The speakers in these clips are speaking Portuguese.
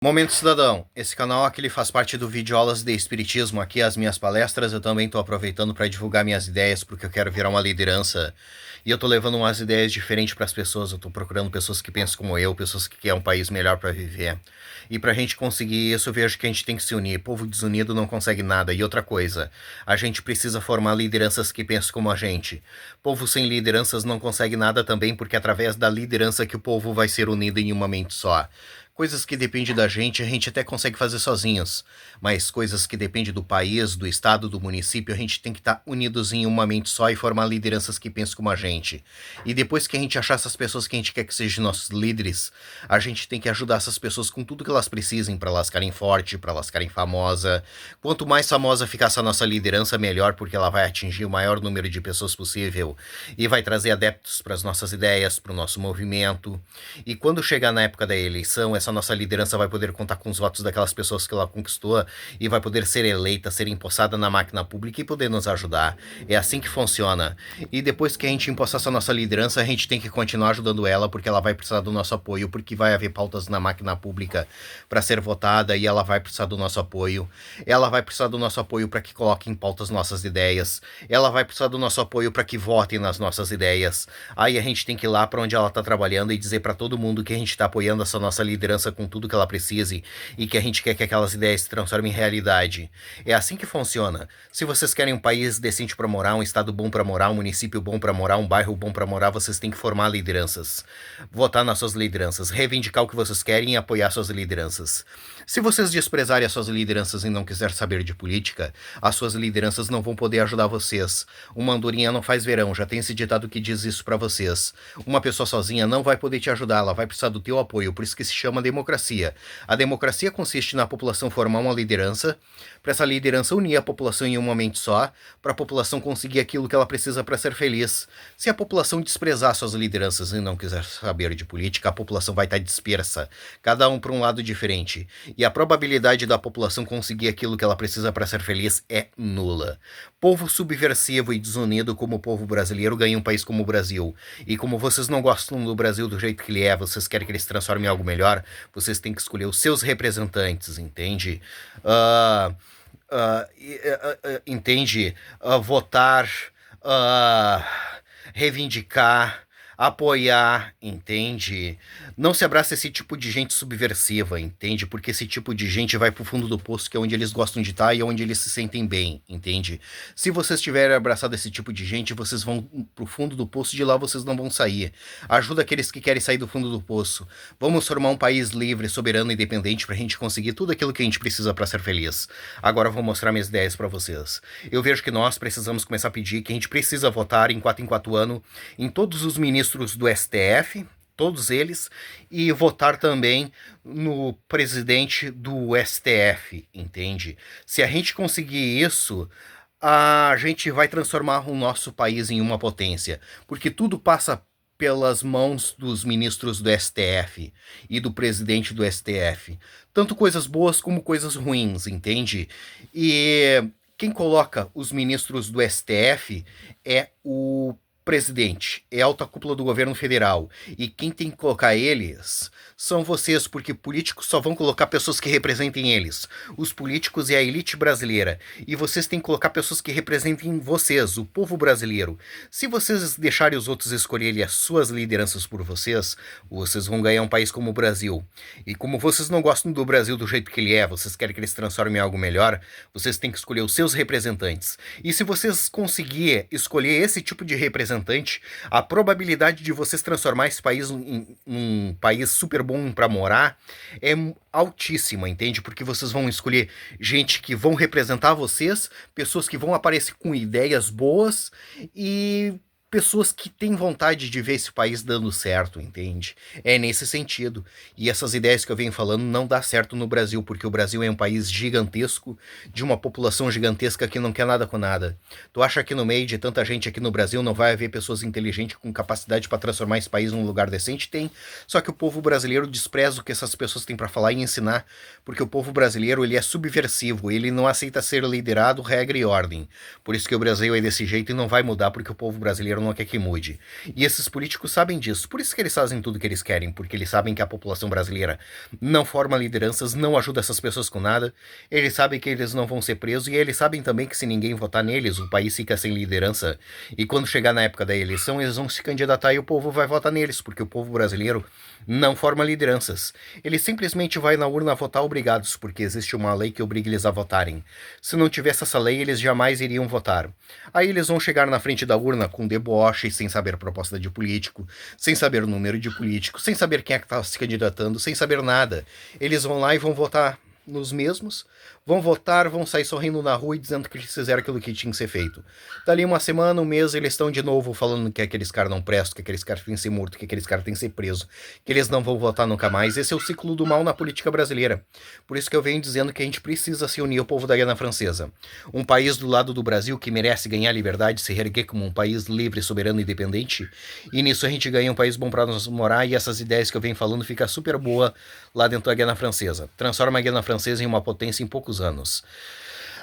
Momento Cidadão, esse canal aqui ele faz parte do Videoaulas de Espiritismo, aqui as minhas palestras, eu também estou aproveitando para divulgar minhas ideias, porque eu quero virar uma liderança, e eu estou levando umas ideias diferentes para as pessoas, eu estou procurando pessoas que pensam como eu, pessoas que querem um país melhor para viver, e para a gente conseguir isso, eu vejo que a gente tem que se unir, povo desunido não consegue nada, e outra coisa, a gente precisa formar lideranças que pensam como a gente, povo sem lideranças não consegue nada também, porque é através da liderança que o povo vai ser unido em uma mente só. Coisas que dependem da gente, a gente até consegue fazer sozinhos, mas coisas que dependem do país, do estado, do município, a gente tem que estar unidos em uma mente só e formar lideranças que pensam como a gente. E depois que a gente achar essas pessoas que a gente quer que sejam nossos líderes, a gente tem que ajudar essas pessoas com tudo que elas precisem para elas ficarem fortes, para elas ficarem famosas. Quanto mais famosa ficar essa nossa liderança, melhor, porque ela vai atingir o maior número de pessoas possível e vai trazer adeptos para as nossas ideias, para o nosso movimento. E quando chegar na época da eleição, essa nossa liderança vai poder contar com os votos daquelas pessoas que ela conquistou e vai poder ser eleita, ser empossada na máquina pública e poder nos ajudar. É assim que funciona. E depois que a gente empossar essa nossa liderança, a gente tem que continuar ajudando ela, porque ela vai precisar do nosso apoio, porque vai haver pautas na máquina pública para ser votada e ela vai precisar do nosso apoio. Ela vai precisar do nosso apoio para que coloquem em pautas nossas ideias. Ela vai precisar do nosso apoio para que votem nas nossas ideias. Aí a gente tem que ir lá para onde ela está trabalhando e dizer para todo mundo que a gente está apoiando essa nossa liderança com tudo que ela precise e que a gente quer que aquelas ideias se transformem em realidade. É assim que funciona. Se vocês querem um país decente para morar, um estado bom para morar, um município bom para morar, um bairro bom para morar, vocês têm que formar lideranças. Votar nas suas lideranças, reivindicar o que vocês querem e apoiar suas lideranças. Se vocês desprezarem as suas lideranças e não quiserem saber de política, as suas lideranças não vão poder ajudar vocês. Uma andorinha não faz verão, já tem esse ditado que diz isso para vocês. Uma pessoa sozinha não vai poder te ajudar, ela vai precisar do teu apoio, por isso que se chama democracia. A democracia consiste na população formar uma liderança, para essa liderança unir a população em uma mente só, para a população conseguir aquilo que ela precisa para ser feliz. Se a população desprezar suas lideranças e não quiser saber de política, a população vai estar dispersa, cada um para um lado diferente. E a probabilidade da população conseguir aquilo que ela precisa para ser feliz é nula. Povo subversivo e desunido como o povo brasileiro ganha um país como o Brasil. E como vocês não gostam do Brasil do jeito que ele é, vocês querem que ele se transforme em algo melhor, vocês têm que escolher os seus representantes, entende? Entende? Votar, uh, reivindicar, apoiar, entende? Não se abraça esse tipo de gente subversiva, entende? Porque esse tipo de gente vai pro fundo do poço, que é onde eles gostam de estar e é onde eles se sentem bem, entende? Se vocês tiverem abraçado esse tipo de gente, vocês vão pro fundo do poço, de lá vocês não vão sair. Ajuda aqueles que querem sair do fundo do poço. Vamos formar um país livre, soberano e independente pra gente conseguir tudo aquilo que a gente precisa para ser feliz. Agora eu vou mostrar minhas ideias para vocês. Eu vejo que nós precisamos começar a pedir que a gente precisa votar em 4 anos em todos os ministros do STF, todos eles, e votar também no presidente do STF, entende? Se a gente conseguir isso, a gente vai transformar o nosso país em uma potência, porque tudo passa pelas mãos dos ministros do STF e do presidente do STF. Tanto coisas boas como coisas ruins, entende? E quem coloca os ministros do STF é o presidente, é a alta cúpula do governo federal. E quem tem que colocar eles são vocês, porque políticos só vão colocar pessoas que representem eles. Os políticos é a elite brasileira. E vocês têm que colocar pessoas que representem vocês, o povo brasileiro. Se vocês deixarem os outros escolherem as suas lideranças por vocês, vocês vão ganhar um país como o Brasil. E como vocês não gostam do Brasil do jeito que ele é, vocês querem que ele se transforme em algo melhor, vocês têm que escolher os seus representantes. E se vocês conseguirem escolher esse tipo de representante, a probabilidade de vocês transformar esse país em um país super bom para morar é altíssima, entende? Porque vocês vão escolher gente que vão representar vocês, pessoas que vão aparecer com ideias boas e pessoas que têm vontade de ver esse país dando certo, entende? É nesse sentido. E essas ideias que eu venho falando não dá certo no Brasil, porque o Brasil é um país gigantesco, de uma população gigantesca que não quer nada com nada. Tu acha que no meio de tanta gente aqui no Brasil não vai haver pessoas inteligentes com capacidade para transformar esse país num lugar decente? Tem. Só que o povo brasileiro despreza o que essas pessoas têm para falar e ensinar, porque o povo brasileiro ele é subversivo, ele não aceita ser liderado, regra e ordem. Por isso que o Brasil é desse jeito e não vai mudar, porque o povo brasileiro brasileiro não quer que mude. E esses políticos sabem disso, por isso que eles fazem tudo que eles querem, porque eles sabem que a população brasileira não forma lideranças, não ajuda essas pessoas com nada, eles sabem que eles não vão ser presos e eles sabem também que se ninguém votar neles, o país fica sem liderança e quando chegar na época da eleição eles vão se candidatar e o povo vai votar neles, porque o povo brasileiro não forma lideranças. Ele simplesmente vai na urna votar obrigados, porque existe uma lei que obriga eles a votarem. Se não tivesse essa lei, eles jamais iriam votar. Aí eles vão chegar na frente da urna com deboche, sem saber a proposta de político, sem saber o número de político, sem saber quem é que está se candidatando, sem saber nada. Eles vão lá e vão votar nos mesmos, vão votar, vão sair sorrindo na rua e dizendo que eles fizeram aquilo que tinha que ser feito. Dali uma semana, um mês, eles estão de novo falando que aqueles caras não prestam, que aqueles caras têm que ser mortos, que aqueles caras têm que ser presos, que eles não vão votar nunca mais. Esse é o ciclo do mal na política brasileira. Por isso que eu venho dizendo que a gente precisa se unir ao povo da Guiana Francesa. Um país do lado do Brasil que merece ganhar liberdade, se reerguer como um país livre, soberano e independente. E nisso a gente ganha um país bom para nós morar e essas ideias que eu venho falando fica super boa lá dentro da Guiana Francesa. Transforma a Guiana Francesa em uma potência em poucos anos.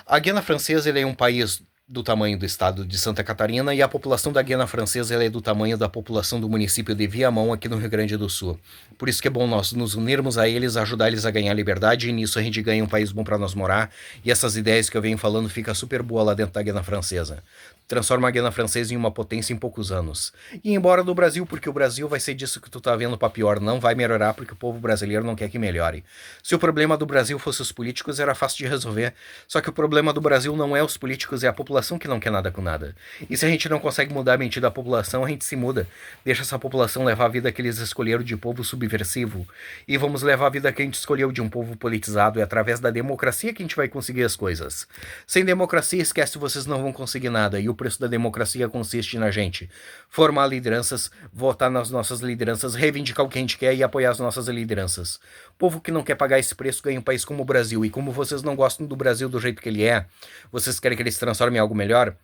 A Guiana Francesa é um país do tamanho do estado de Santa Catarina e a população da Guiana Francesa é do tamanho da população do município de Viamão aqui no Rio Grande do Sul. Por isso que é bom nós nos unirmos a eles, ajudar eles a ganhar liberdade e nisso a gente ganha um país bom para nós morar e essas ideias que eu venho falando fica super boa lá dentro da Guiana Francesa. Transforma a Guiana Francesa em uma potência em poucos anos. E embora do Brasil, porque o Brasil vai ser disso que tu tá vendo pra pior, não vai melhorar porque o povo brasileiro não quer que melhore. Se o problema do Brasil fosse os políticos, era fácil de resolver. Só que o problema do Brasil não é os políticos, é a população que não quer nada com nada. E se a gente não consegue mudar a mente da população, a gente se muda. Deixa essa população levar a vida que eles escolheram de povo subversivo. E vamos levar a vida que a gente escolheu de um povo politizado. É através da democracia que a gente vai conseguir as coisas. Sem democracia, esquece, vocês não vão conseguir nada. E o preço da democracia consiste na gente formar lideranças, votar nas nossas lideranças, reivindicar o que a gente quer e apoiar as nossas lideranças. Povo que não quer pagar esse preço ganha um país como o Brasil. E como vocês não gostam do Brasil do jeito que ele é, vocês querem que ele se transforme em algo melhor?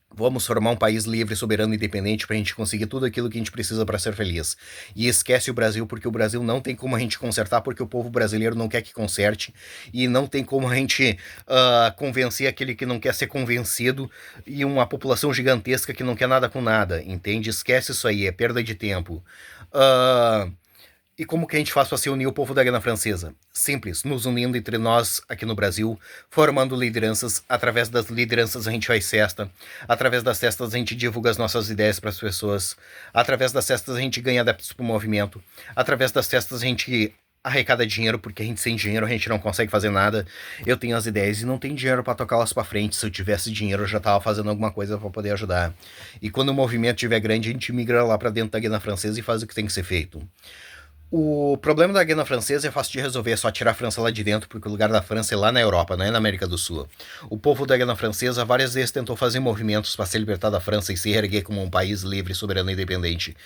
Vamos formar um país livre, soberano e independente pra gente conseguir tudo aquilo que a gente precisa para ser feliz. E esquece o Brasil, porque o Brasil não tem como a gente consertar, porque o povo brasileiro não quer que conserte. E não tem como a gente convencer aquele que não quer ser convencido e uma população gigantesca que não quer nada com nada, entende? Esquece isso aí, é perda de tempo. E como que a gente faz para se unir o povo da Guiana Francesa? Simples, nos unindo entre nós aqui no Brasil, formando lideranças. Através das lideranças a gente faz festa. Através das festas a gente divulga as nossas ideias para as pessoas. Através das festas a gente ganha adeptos para o movimento. Através das festas a gente arrecada dinheiro, porque a gente sem dinheiro a gente não consegue fazer nada. Eu tenho as ideias e não tenho dinheiro para tocá-las para frente. Se eu tivesse dinheiro eu já tava fazendo alguma coisa para poder ajudar. E quando o movimento estiver grande a gente migra lá para dentro da Guiana Francesa e faz o que tem que ser feito. O problema da Guiana Francesa é fácil de resolver, é só tirar a França lá de dentro, porque o lugar da França é lá na Europa, não é na América do Sul. O povo da Guiana Francesa várias vezes tentou fazer movimentos para se libertar da França e se erguer como um país livre, soberano e independente.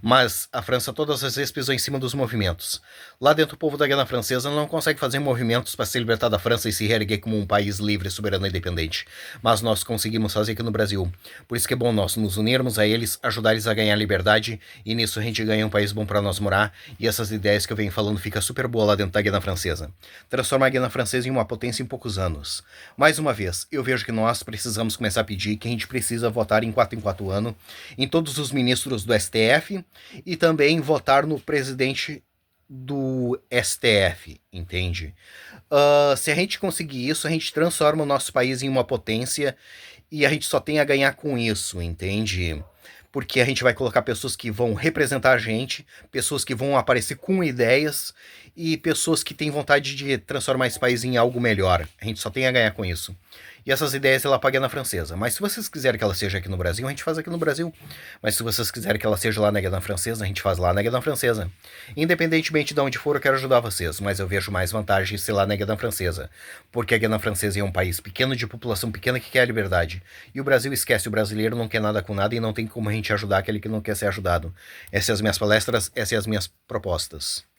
Mas a França todas as vezes pisou em cima dos movimentos. Lá dentro o povo da Guiana Francesa não consegue fazer movimentos para se libertar da França e se reerguer como um país livre, soberano e independente. Mas nós conseguimos fazer aqui no Brasil. Por isso que é bom nós nos unirmos a eles, ajudar eles a ganhar liberdade, e nisso a gente ganha um país bom para nós morar, e essas ideias que eu venho falando fica super boa lá dentro da Guiana Francesa. Transformar a Guiana Francesa em uma potência em poucos anos. Mais uma vez, eu vejo que nós precisamos começar a pedir que a gente precisa votar em 4 anos em todos os ministros do STF e também votar no presidente do STF, entende? Se a gente conseguir isso, a gente transforma o nosso país em uma potência e a gente só tem a ganhar com isso, entende? Porque a gente vai colocar pessoas que vão representar a gente, pessoas que vão aparecer com ideias e pessoas que têm vontade de transformar esse país em algo melhor. A gente só tem a ganhar com isso. E essas ideias ela paga na Francesa. Mas se vocês quiserem que ela seja aqui no Brasil, a gente faz aqui no Brasil. Mas se vocês quiserem que ela seja lá na Guiana Francesa, a gente faz lá na Guiana Francesa. Independentemente de onde for, eu quero ajudar vocês. Mas eu vejo mais vantagem ser lá na Guiana Francesa. Porque a Guiana Francesa é um país pequeno, de população pequena, que quer a liberdade. E o Brasil esquece, o brasileiro não quer nada com nada e não tem como a gente ajudar aquele que não quer ser ajudado. Essas são as minhas palestras, essas são as minhas propostas.